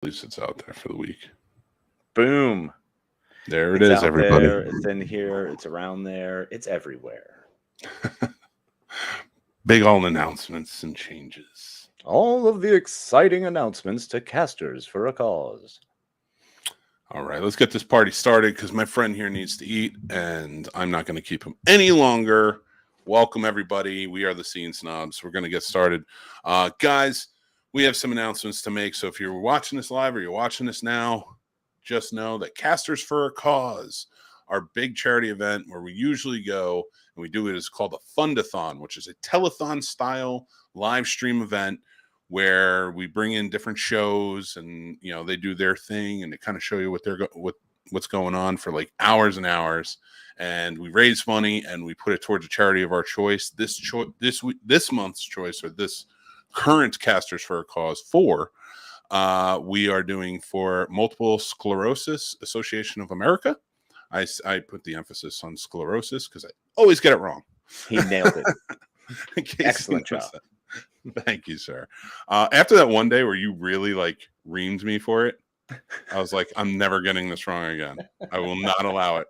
least it's out there for the week. Boom. There it It's is, out everybody. there. It's in here. It's around there. It's everywhere. Big all announcements and changes. All of the exciting announcements to Casters for a Cause. All right, let's get this party started because my friend here needs to eat, and I'm not going to keep him any longer. Welcome, everybody. We are the Scene Snobs. We're going to get started. Guys, we have some announcements to make. So if you're watching this live or you're watching this now, just know that Casters for a Cause, our big charity event where we usually go and we do it, is called a Fundathon, which is a telethon style live stream event where we bring in different shows and they do their thing and they kind of show you what's going on for like hours and hours, and we raise money and we put it towards a charity of our choice. This month's choice, or this current Casters for a Cause 4, we are doing for Multiple Sclerosis Association of America. I put the emphasis on sclerosis because I always get it wrong. He nailed it. Excellent job. Thank you, sir. After that one day where you really reamed me for it, I was like, I'm never getting this wrong again. I will not allow it.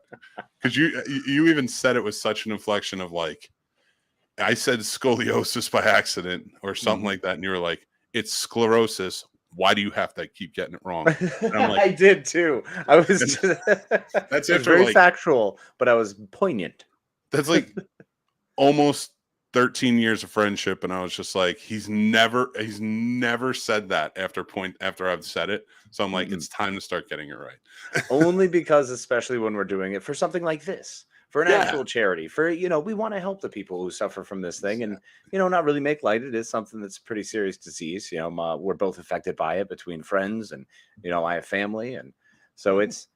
Because you even said it with such an inflection of I said scoliosis by accident or something like that, and you were like, it's sclerosis. Why do you have to keep getting it wrong? And I'm like, I did too. I was that's it was very factual, but I was poignant. That's like almost 13 years of friendship, and I was just like, he's never said that after I've said it. So I'm like, it's time to start getting it right. Only because, especially when we're doing it for something like this, for an actual charity, for we want to help the people who suffer from this thing, and not really make light. It is something that's a pretty serious disease. We're both affected by it between friends, and I have family, and so it's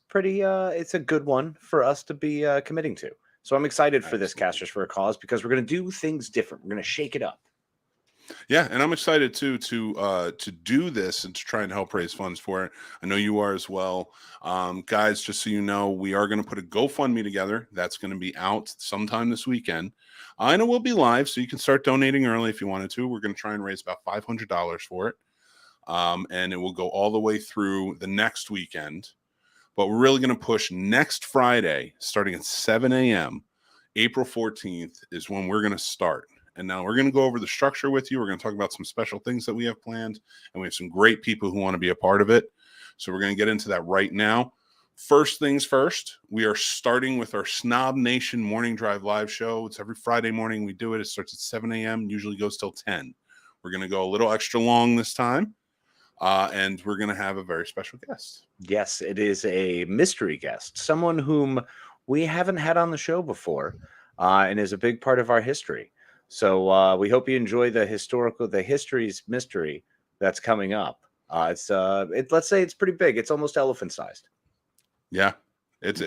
pretty it's a good one for us to be committing to. So I'm excited for this Casters for a Cause because we're going to do things different. We're going to shake it up. Yeah, and I'm excited too to do this and to try and help raise funds for it. I know you are as well. Guys, just so you know, we are going to put a GoFundMe together. That's going to be out sometime this weekend. And it will be live, so you can start donating early if you wanted to. We're going to try and raise about $500 for it. And it will go all the way through the next weekend. But we're really going to push next Friday, starting at 7 a.m. April 14th is when we're going to start. And now we're going to go over the structure with you. We're going to talk about some special things that we have planned. And we have some great people who want to be a part of it. So we're going to get into that right now. First things first, we are starting with our Snob Nation Morning Drive live show. It's every Friday morning we do it. It starts at 7 a.m., usually goes till 10. We're going to go a little extra long this time. And we're going to have a very special guest. Yes, it is a mystery guest, someone whom we haven't had on the show before, and is a big part of our history. So we hope you enjoy the history's mystery that's coming up. Let's say it's pretty big. It's almost elephant sized. Yeah, there's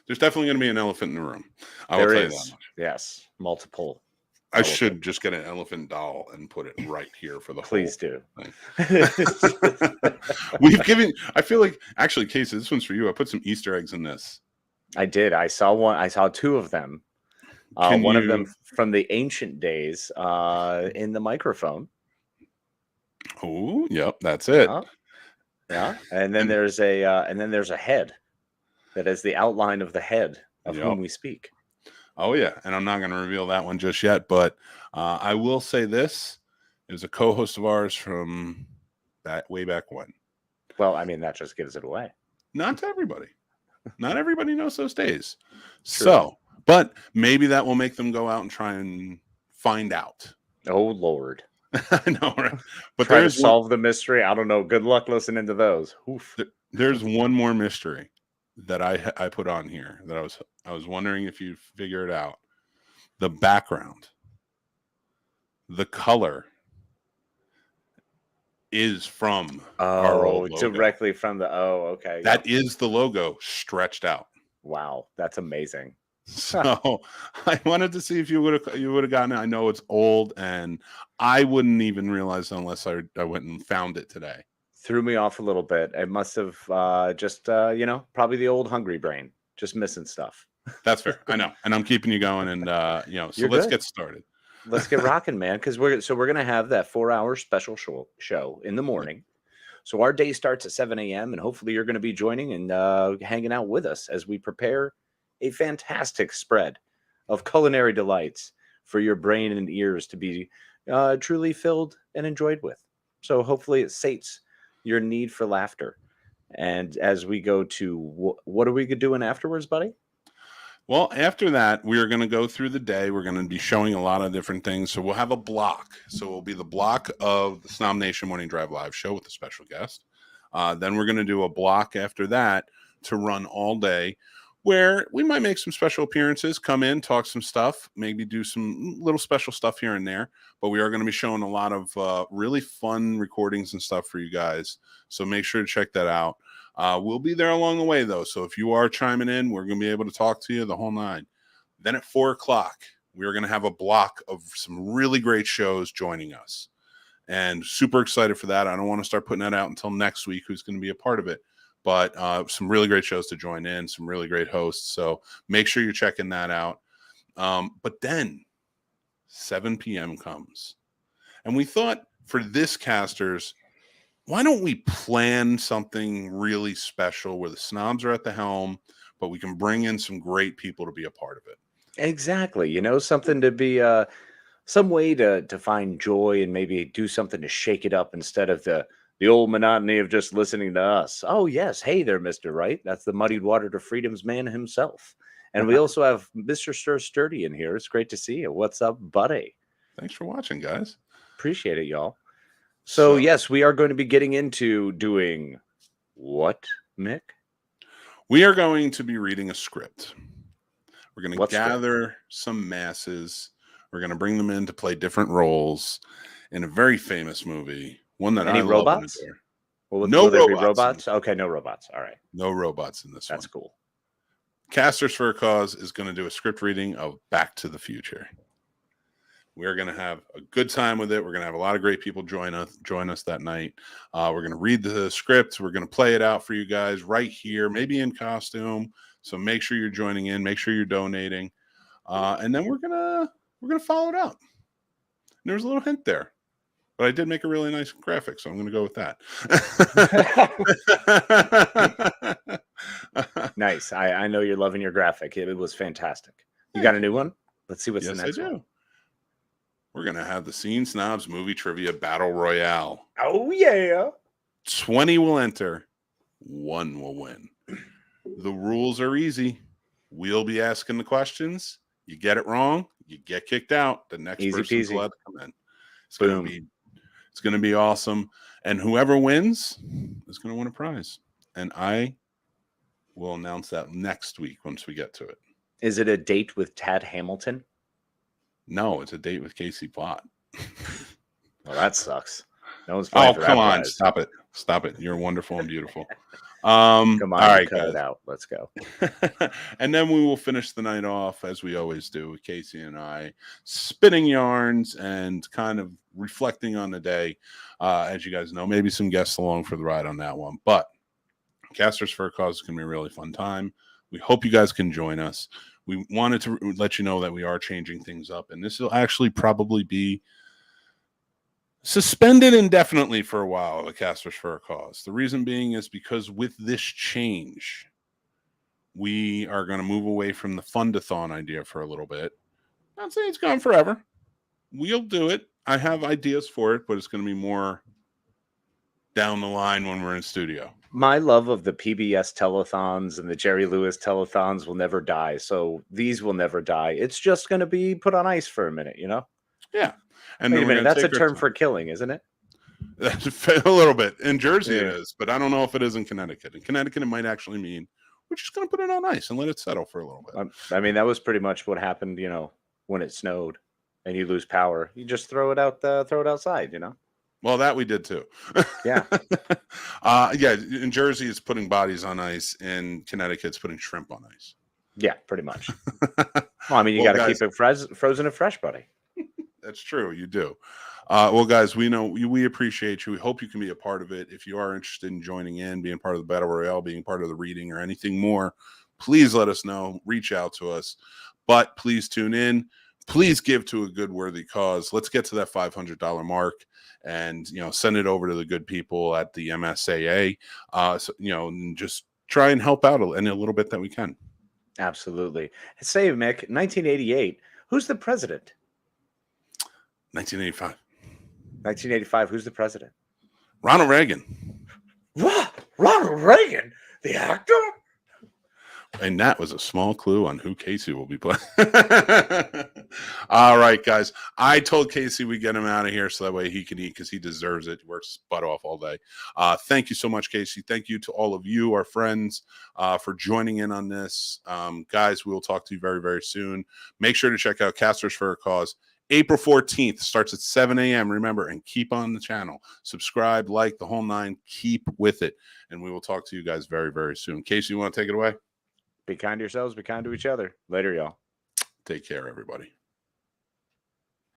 definitely going to be an elephant in the room. I will tell you that much. Yes, multiple. I should just get an elephant doll and put it right here for the Please whole do. I feel like, actually, Casey, this one's for you. I put some Easter eggs in this. I did. I saw one. I saw two of them. One of them from the ancient days in the microphone. Oh, yep, that's it. Yeah, and then there's a head that is the outline of the head of whom we speak. Oh, yeah, and I'm not going to reveal that one just yet, but I will say this. It was a co-host of ours from that way back when. Well, I mean, that just gives it away. Not to everybody. Not everybody knows those days. True. So, but maybe that will make them go out and try and find out. Oh, Lord. I know, right? But try to solve the mystery. I don't know. Good luck listening to those. Oof. There's one more mystery that I put on here that I was wondering if you'd figure it out. The background, the color is from our old logo. Directly from the okay. That is the logo stretched out. Wow, that's amazing. So I wanted to see if you would have gotten it. I know it's old, and I wouldn't even realize unless I went and found it today. Threw me off a little bit. It must have just probably the old hungry brain, just missing stuff. That's fair. I know, and I'm keeping you going, and so let's get started. Let's get rocking, man, because we're gonna have that 4-hour special show in the morning. So our day starts at 7 a.m. and hopefully you're going to be joining and hanging out with us as we prepare a fantastic spread of culinary delights for your brain and ears to be truly filled and enjoyed with. So hopefully it sates your need for laughter. And as we go to what are we doing afterwards, buddy? Well, after that, we are going to go through the day. We're going to be showing a lot of different things. So we'll have a block. So it'll be the block of the Snob Nation Morning Drive Live show with a special guest. Then we're going to do a block after that to run all day, where we might make some special appearances, come in, talk some stuff, maybe do some little special stuff here and there. But we are going to be showing a lot of really fun recordings and stuff for you guys. So make sure to check that out. We'll be there along the way, though. So if you are chiming in, we're going to be able to talk to you the whole nine. Then at 4 o'clock, we are going to have a block of some really great shows joining us. And super excited for that. I don't want to start putting that out until next week, who's going to be a part of it. But some really great shows to join in, some really great hosts. So make sure you're checking that out. But then 7 p.m. comes. And we thought for this casters, why don't we plan something really special where the snobs are at the helm, but we can bring in some great people to be a part of it? Exactly. Something to be some way to find joy and maybe do something to shake it up instead of the old monotony of just listening to us. Oh, yes. Hey there, Mr. Right. That's the muddied water to freedom's man himself. And we also have Mr. Sir Sturdy in here. It's great to see you. What's up, buddy? Thanks for watching, guys. Appreciate it, y'all. So, yes, we are going to be getting into doing what, Mick? We are going to be reading a script. We're going to gather script? some masses. We're going to bring them in to play different roles in a very famous movie. One that Any I robots? love. No robots. Robots? Okay, no robots. All right. No robots in this one. That's cool. Casters for a Cause is going to do a script reading of Back to the Future. We're going to have a good time with it. We're going to have a lot of great people join us that night. We're going to read the script. We're going to play it out for you guys right here, maybe in costume. So make sure you're joining in. Make sure you're donating, and then we're gonna follow it up. And there was a little hint there, but I did make a really nice graphic, so I'm going to go with that. Nice. I know you're loving your graphic. It was fantastic. You got a new one? Let's see what's the next one. We're going to have the Scene Snobs Movie Trivia Battle Royale. Oh, yeah. 20 will enter. 1 will win. The rules are easy. We'll be asking the questions. You get it wrong, you get kicked out. The next person's allowed to come in. It's going to be awesome. And whoever wins is going to win a prize. And I will announce that next week once we get to it. Is it a date with Tad Hamilton? No, it's a date with Casey Plott. Well, that sucks. No one's playing for that prize. Stop it. You're wonderful and beautiful. Come on, all right, cut guys. it out. Let's go. And then we will finish the night off as we always do with Casey and I spinning yarns and kind of reflecting on the day. As you guys know, maybe some guests along for the ride on that one. But Casters for a Cause is going to be a really fun time. We hope you guys can join us. We wanted to let you know that we are changing things up, and this will actually probably be suspended indefinitely for a while, the Casters for a Cause. The reason being is because with this change, we are going to move away from the fund-a-thon idea for a little bit. Not saying it's gone forever. We'll do it. I have ideas for it, but it's going to be more down the line when we're in studio. My love of the PBS telethons and the Jerry Lewis telethons will never die. So these will never die. It's just going to be put on ice for a minute, you know? Yeah. And wait a minute, that's a term for killing, isn't it? A little bit. In Jersey it is, but I don't know if it is in Connecticut. In Connecticut, it might actually mean we're just going to put it on ice and let it settle for a little bit. I mean, that was pretty much what happened, you know, when it snowed and you lose power. You just throw it outside, you know? Well, that we did too. Yeah. In Jersey, it's putting bodies on ice. In Connecticut, it's putting shrimp on ice. Yeah, pretty much. Well, I mean, you got to keep it frozen and fresh, buddy. That's true. You do. Well, guys, we appreciate you. We hope you can be a part of it. If you are interested in joining in, being part of the Battle Royale, being part of the reading or anything more, please let us know. Reach out to us. But please tune in. please give to a good worthy cause. Let's get to that $500 mark, and send it over to the good people at the MSAA. So, and just try and help out in a little bit that we can. Absolutely. Say, Mick, 1988. Who's the president? 1985. 1985. Who's the president? Ronald Reagan. What? Ronald Reagan, the actor? And that was a small clue on who Casey will be playing. All right, guys. I told Casey we get him out of here so that way he can eat, because he deserves it. He works his butt off all day. Thank you so much, Casey. Thank you to all of you, our friends, for joining in on this. Guys, we will talk to you very, very soon. Make sure to check out Casters for a Cause. April 14th starts at 7 a.m. Remember, and keep on the channel. Subscribe, like, the whole nine. Keep with it. And we will talk to you guys very, very soon. Casey, you want to take it away? Be kind to yourselves. Be kind to each other. Later, y'all. Take care, everybody.